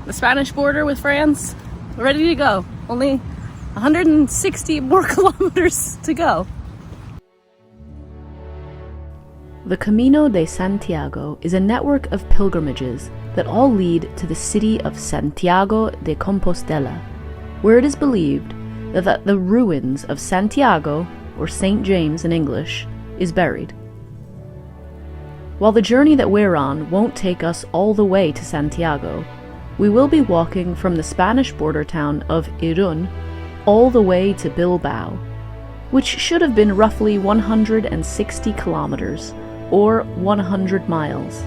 the Spanish border with France. We're ready to go. Only 160 more kilometers to go. The Camino de Santiago is a network of pilgrimages that all lead to the city of Santiago de Compostela, where it is believed that the ruins of Santiago, or St. James in English, is buried. While the journey that we're on won't take us all the way to Santiago, we will be walking from the Spanish border town of Irun all the way to Bilbao, which should have been roughly 160 kilometers, or 100 miles.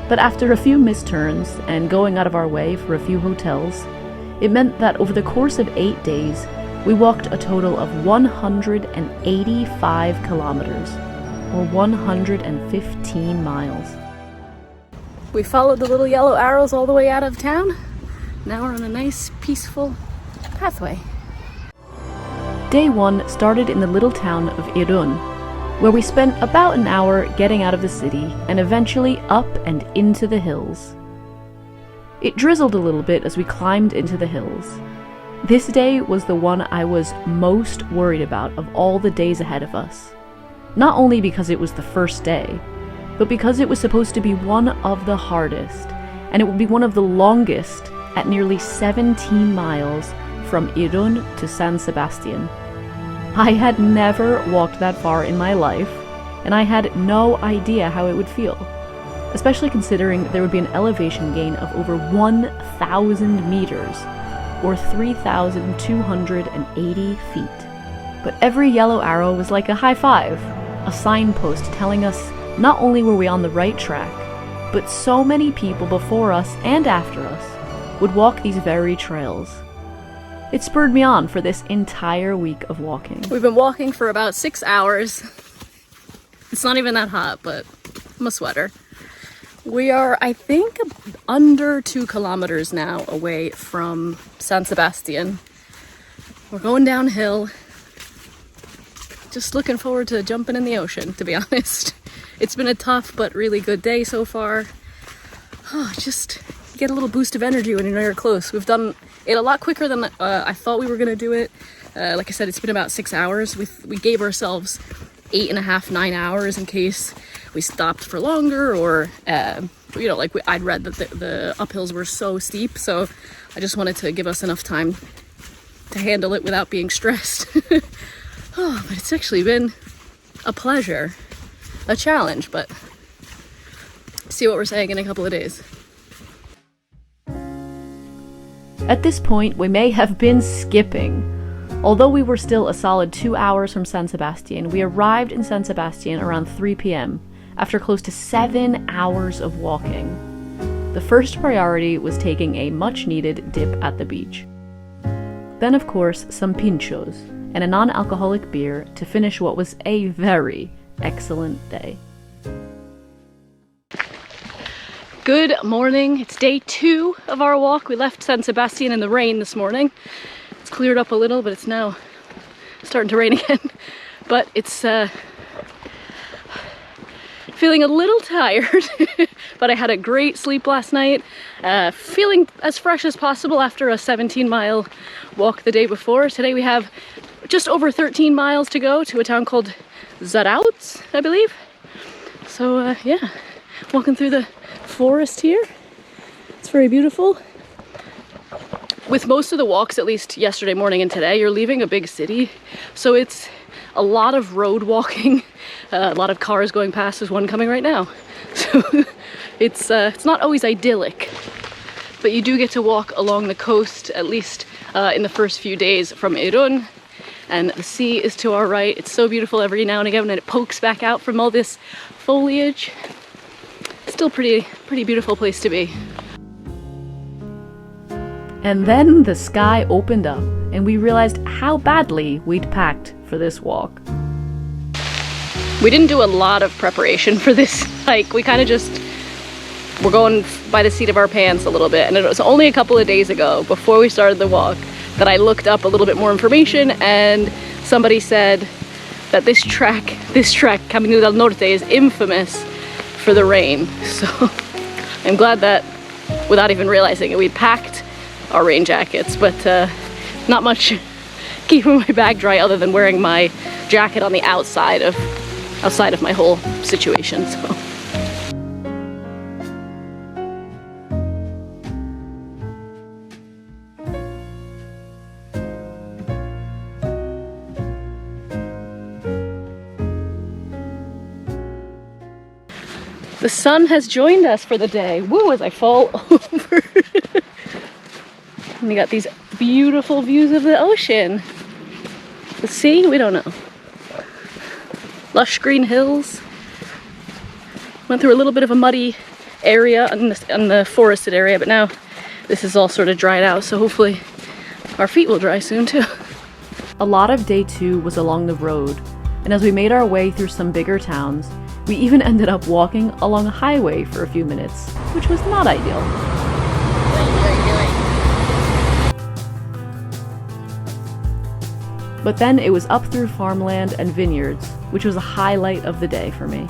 But after a few misturns and going out of our way for a few hotels, it meant that over the course of 8 days, we walked a total of 185 kilometers, or 115 miles. We followed the little yellow arrows all the way out of town. Now we're on a nice, peaceful pathway. Day 1 started in the little town of Irun, where we spent about an hour getting out of the city and eventually up and into the hills. It drizzled a little bit as we climbed into the hills. This day was the one I was most worried about of all the days ahead of us. Not only because it was the first day, but because it was supposed to be one of the hardest, and it would be one of the longest at nearly 17 miles from Irun to San Sebastian. I had never walked that far in my life, and I had no idea how it would feel, especially considering there would be an elevation gain of over 1,000 meters, or 3,280 feet. But every yellow arrow was like a high five, a signpost telling us not only were we on the right track, but so many people before us and after us would walk these very trails. It spurred me on for this entire week of walking. We've been walking for about 6 hours. It's not even that hot, but I'm a sweater. We are, I think, under 2 kilometers now away from San Sebastian. We're going downhill. Just looking forward to jumping in the ocean, to be honest. It's been a tough but really good day so far. Just get a little boost of energy when you know you're close. We've done it a lot quicker than I thought we were going to do it. Like I said, it's been about 6 hours. We gave ourselves 8.5, 9 hours in case we stopped for longer, or I'd read that the uphills were so steep, so I just wanted to give us enough time to handle it without being stressed. But it's actually been a pleasure, a challenge, but see what we're saying in a couple of days. At this point, we may have been skipping. Although we were still a solid 2 hours from San Sebastian, we arrived in San Sebastian around 3 p.m. after close to 7 hours of walking. The first priority was taking a much-needed dip at the beach. Then, of course, some pinchos and a non-alcoholic beer to finish what was a very excellent day. Good morning. It's day 2 of our walk. We left San Sebastian in the rain this morning. It's cleared up a little, but it's now starting to rain again. But it's feeling a little tired, but I had a great sleep last night. Feeling as fresh as possible after a 17-mile walk the day before. Today we have just over 13 miles to go to a town called Zarautz, I believe. So yeah, walking through the forest here. It's very beautiful. With most of the walks, at least yesterday morning and today, you're leaving a big city, so it's a lot of road walking, a lot of cars going past. There's one coming right now. So it's not always idyllic, but you do get to walk along the coast, at least in the first few days from Irun, and the sea is to our right. It's so beautiful every now and again when it pokes back out from all this foliage. Still pretty beautiful place to be. And then the sky opened up and we realized how badly we'd packed for this walk. We didn't do a lot of preparation for this hike. We kind of just were going by the seat of our pants a little bit, and it was only a couple of days ago, before we started the walk, that I looked up a little bit more information, and somebody said that this track, Camino del Norte, is infamous for the rain. So I'm glad that without even realizing it. We packed our rain jackets, but not much keeping my bag dry other than wearing my jacket on the outside of my whole situation. So. The sun has joined us for the day. Woo, as I fall over. And we got these beautiful views of the ocean. The sea? We don't know. Lush green hills. Went through a little bit of a muddy area in the forested area, but now this is all sort of dried out, so hopefully our feet will dry soon too. A lot of day 2 was along the road, and as we made our way through some bigger towns, we even ended up walking along a highway for a few minutes, which was not ideal. But then it was up through farmland and vineyards, which was a highlight of the day for me.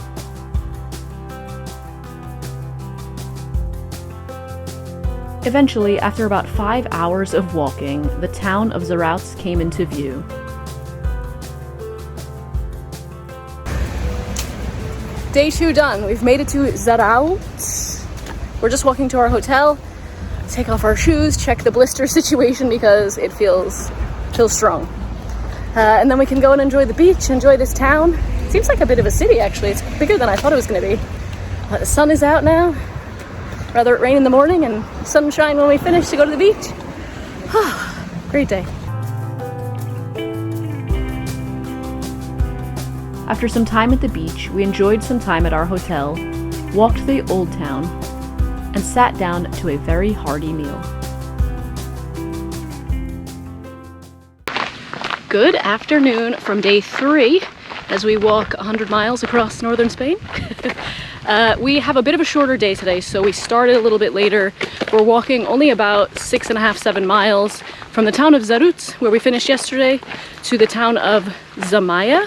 Eventually, after about 5 hours of walking, the town of Zarautz came into view. Day 2 done. We've made it to Zarautz. We're just walking to our hotel, take off our shoes, check the blister situation because it feels strong. And then we can go and enjoy the beach, enjoy this town. It seems like a bit of a city actually. It's bigger than I thought it was going to be. The sun is out now. Rather it rain in the morning and sunshine when we finish to go to the beach. Great day. After some time at the beach, we enjoyed some time at our hotel, walked the old town, and sat down to a very hearty meal. Good afternoon from day 3 as we walk 100 miles across northern Spain. We have a bit of a shorter day today, so we started a little bit later. We're walking only about 6.5, 7 miles from the town of Zarautz, where we finished yesterday, to the town of Zumaia.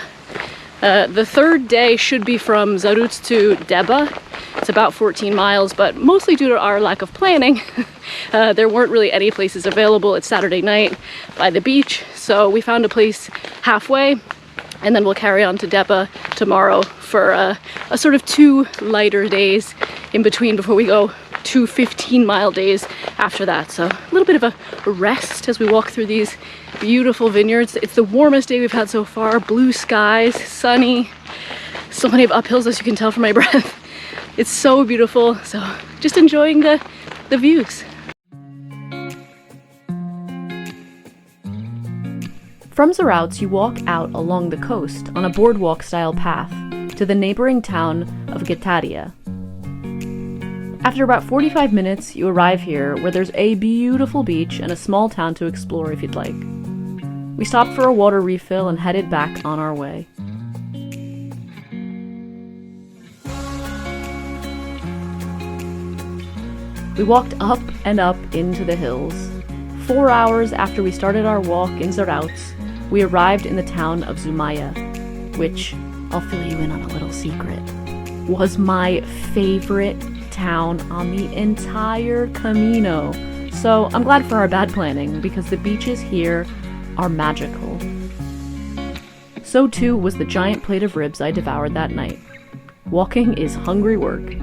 The third day should be from Zarautz to Deba. It's about 14 miles, but mostly due to our lack of planning, there weren't really any places available. It's Saturday night by the beach, so we found a place halfway, and then we'll carry on to Deba tomorrow for a sort of 2 lighter days in between before we go 2 15-mile days after that. So a little bit of a rest as we walk through these beautiful vineyards. It's the warmest day we've had so far. Blue skies, sunny, so many of uphills as you can tell from my breath. It's so beautiful, so just enjoying the views. From Zarautz, you walk out along the coast on a boardwalk-style path to the neighboring town of Guernica. After about 45 minutes, you arrive here where there's a beautiful beach and a small town to explore if you'd like. We stopped for a water refill and headed back on our way. We walked up and up into the hills. 4 hours after we started our walk in Zarautz, we arrived in the town of Zumaia, which, I'll fill you in on a little secret, was my favorite town on the entire Camino. So I'm glad for our bad planning, because the beaches here are magical. So too was the giant plate of ribs I devoured that night. Walking is hungry work.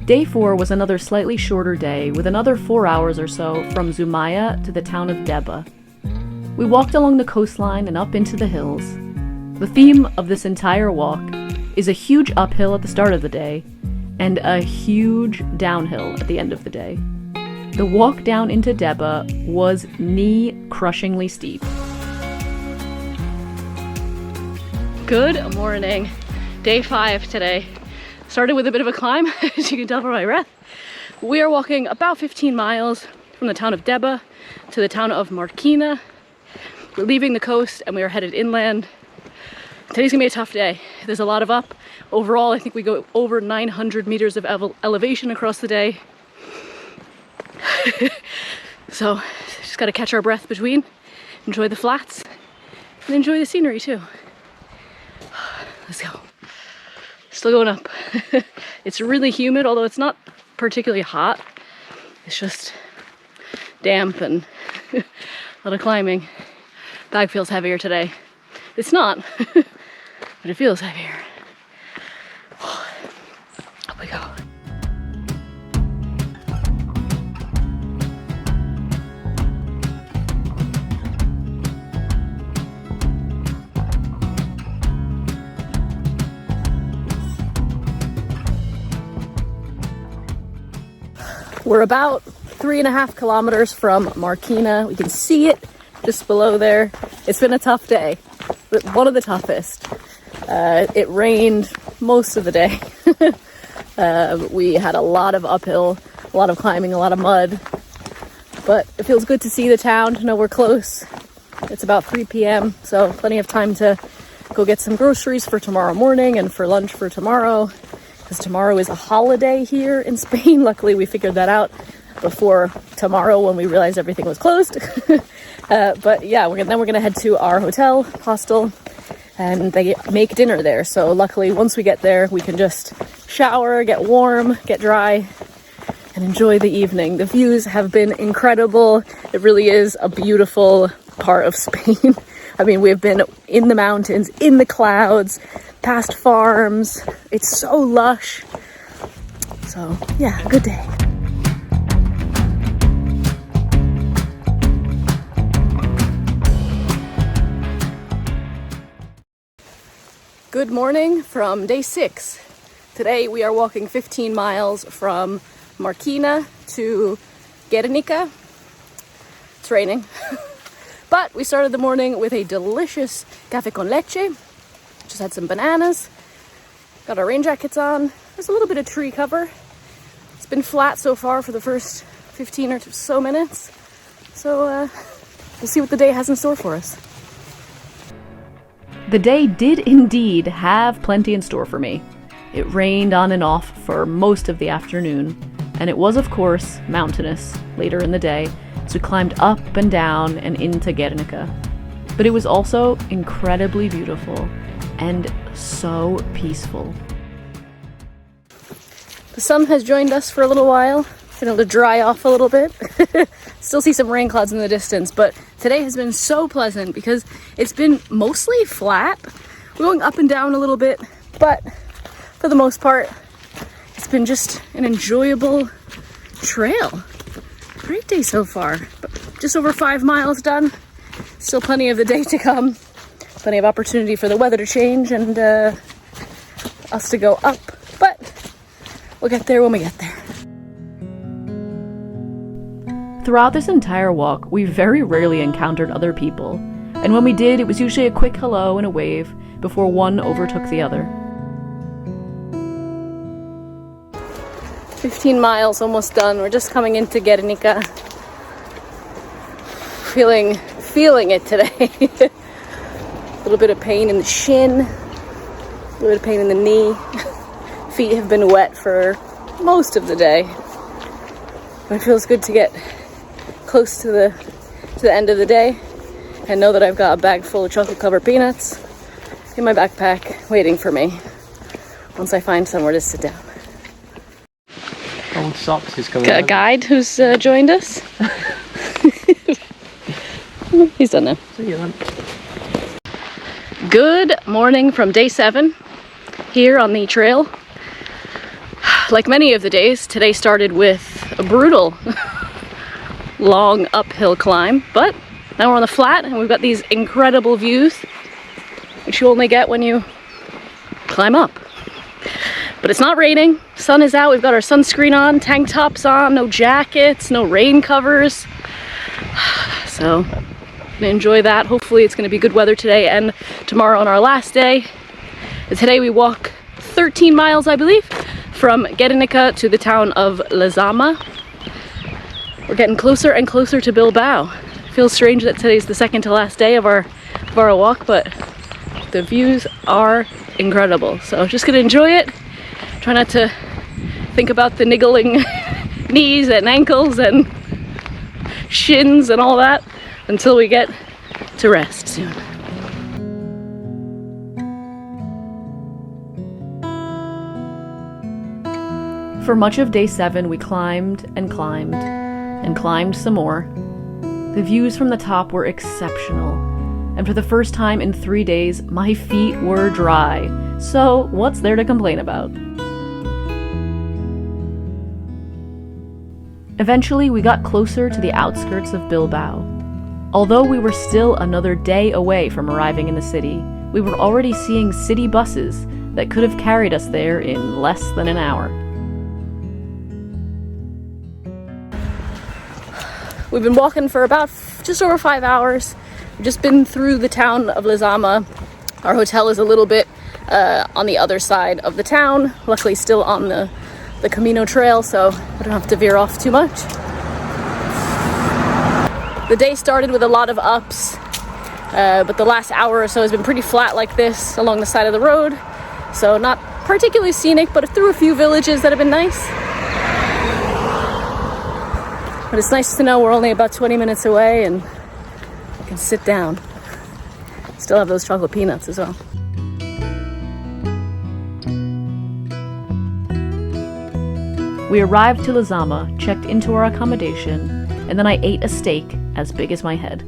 Day 4 was another slightly shorter day, with another 4 hours or so from Zumaia to the town of Deba. We walked along the coastline and up into the hills. The theme of this entire walk is a huge uphill at the start of the day, and a huge downhill at the end of the day. The walk down into Deba was knee-crushingly steep. Good morning. Day 5 today. Started with a bit of a climb, as you can tell from my breath. We are walking about 15 miles from the town of Deba to the town of Markina. We're leaving the coast and we are headed inland. Today's gonna be a tough day. There's a lot of up. Overall, I think we go over 900 meters of elevation across the day. So, just gotta catch our breath between, enjoy the flats, and enjoy the scenery too. Let's go. Still going up. It's really humid, although it's not particularly hot. It's just damp and a lot of climbing. Bag feels heavier today. It's not, but it feels heavier. Up we go. We're about 3.5 kilometers from Markina. We can see it just below there. It's been a tough day, but one of the toughest. It rained most of the day. We had a lot of uphill, a lot of climbing, a lot of mud, but it feels good to see the town, to know we're close. It's about 3 p.m., so plenty of time to go get some groceries for tomorrow morning and for lunch for tomorrow, because tomorrow is a holiday here in Spain. Luckily, we figured that out before tomorrow when we realized everything was closed. But yeah, then we're gonna head to our hostel, and they make dinner there. So luckily, once we get there, we can just shower, get warm, get dry, and enjoy the evening. The views have been incredible. It really is a beautiful part of Spain. I mean, we've been in the mountains, in the clouds, past farms. It's so lush. So yeah, good day. Good morning from day 6. Today we are walking 15 miles from Markina to Guernica. It's raining. But we started the morning with a delicious café con leche. Just had some bananas. Got our rain jackets on. There's a little bit of tree cover. It's been flat so far for the first 15 or so minutes. So we'll see what the day has in store for us. The day did indeed have plenty in store for me. It rained on and off for most of the afternoon, and it was of course mountainous later in the day, so we climbed up and down and into Guernica. But it was also incredibly beautiful and so peaceful. The sun has joined us for a little while. Been able to dry off a little bit. Still see some rain clouds in the distance, but today has been so pleasant because it's been mostly flat. We're going up and down a little bit, but for the most part, it's been just an enjoyable trail. Great day so far. Just over 5 miles done. Still plenty of the day to come. Plenty of opportunity for the weather to change and us to go up, but we'll get there when we get there. Throughout this entire walk, we very rarely encountered other people, and when we did, it was usually a quick hello and a wave before one overtook the other. 15 miles almost done. We're just coming into Guernica. Feeling it today. A little bit of pain in the shin, a little bit of pain in the knee. Feet have been wet for most of the day, but it feels good to get close to the end of the day and know that I've got a bag full of chocolate covered peanuts in my backpack waiting for me once I find somewhere to sit down. Old socks is coming. Got a guide who's joined us. He's done now. See you then. Good morning from day 7 here on the trail. Like many of the days, today started with a brutal long uphill climb, but now we're on the flat and we've got these incredible views which you only get when you climb up. But it's not raining, sun is out, we've got our sunscreen on, tank tops on, no jackets, no rain covers. So gonna enjoy that. Hopefully it's gonna be good weather today and tomorrow on our last day. And today we walk 13 miles, I believe, from Guernica to the town of Lezama. We're getting closer and closer to Bilbao. Feels strange that today's the second to last day of our walk, but the views are incredible. So just gonna enjoy it. Try not to think about the niggling knees and ankles and shins and all that until we get to rest soon. For much of day 7, we climbed and climbed and climbed some more. The views from the top were exceptional, and for the first time in 3 days, my feet were dry. So what's there to complain about? Eventually, we got closer to the outskirts of Bilbao. Although we were still another day away from arriving in the city, we were already seeing city buses that could have carried us there in less than an hour. We've been walking for about just over 5 hours. We've just been through the town of Lezama. Our hotel is a little bit on the other side of the town, luckily still on the Camino trail, so I don't have to veer off too much. The day started with a lot of ups, but the last hour or so has been pretty flat like this along the side of the road, so not particularly scenic, but through a few villages that have been nice. But it's nice to know we're only about 20 minutes away and I can sit down. Still have those chocolate peanuts as well. We arrived to Lezama, checked into our accommodation, and then I ate a steak as big as my head.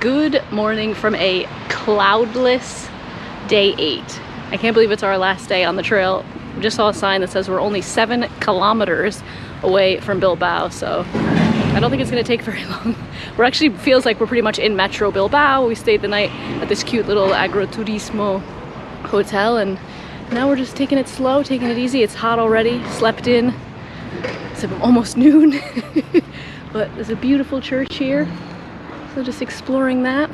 Good morning from a cloudless day 8. I can't believe it's our last day on the trail. We just saw a sign that says we're only 7 kilometers away from Bilbao, so I don't think it's gonna take very long. We're actually, feels like we're pretty much in Metro Bilbao. We stayed the night at this cute little agroturismo hotel, and now we're just taking it slow, taking it easy. It's hot already, slept in. It's almost noon, but there's a beautiful church here. So just exploring that,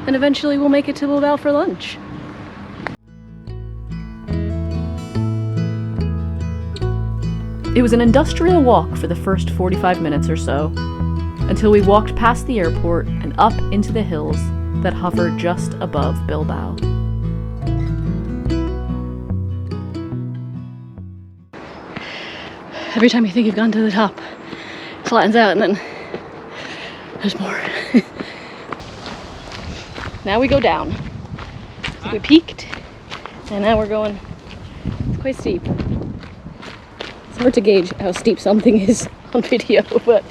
and eventually we'll make it to Bilbao for lunch. It was an industrial walk for the first 45 minutes or so, until we walked past the airport and up into the hills that hover just above Bilbao. Every time you think you've gone to the top, it flattens out and then there's more. Now we go down. We peaked and now we're going, it's quite steep. It's hard to gauge how steep something is on video, but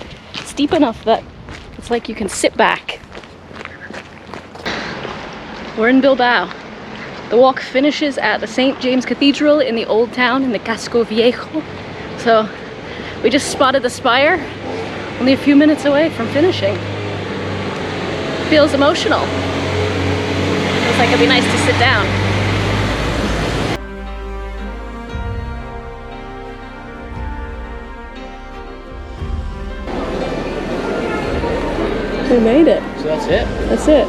steep enough that it's like you can sit back. We're in Bilbao. The walk finishes at the St. James Cathedral in the old town in the Casco Viejo. So we just spotted the spire, only a few minutes away from finishing. Feels emotional. Feels like it'd be nice to sit down. We made it. So that's it? That's it.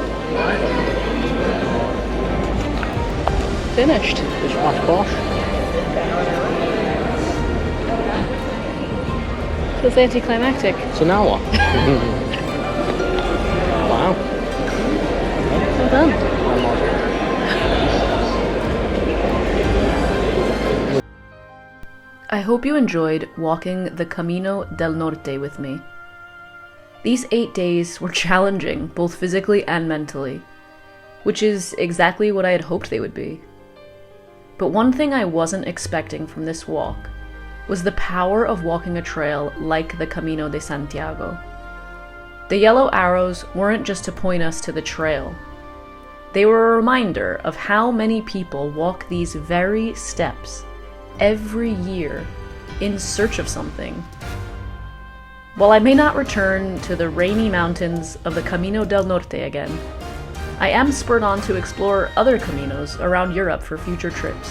Finished. This one's posh. Feels anticlimactic. So now what? Wow. Well done. I hope you enjoyed walking the Camino del Norte with me. These 8 days were challenging, both physically and mentally, which is exactly what I had hoped they would be. But one thing I wasn't expecting from this walk was the power of walking a trail like the Camino de Santiago. The yellow arrows weren't just to point us to the trail. They were a reminder of how many people walk these very steps every year in search of something. While I may not return to the rainy mountains of the Camino del Norte again, I am spurred on to explore other caminos around Europe for future trips.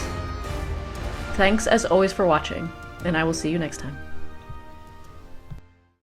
Thanks as always for watching, and I will see you next time.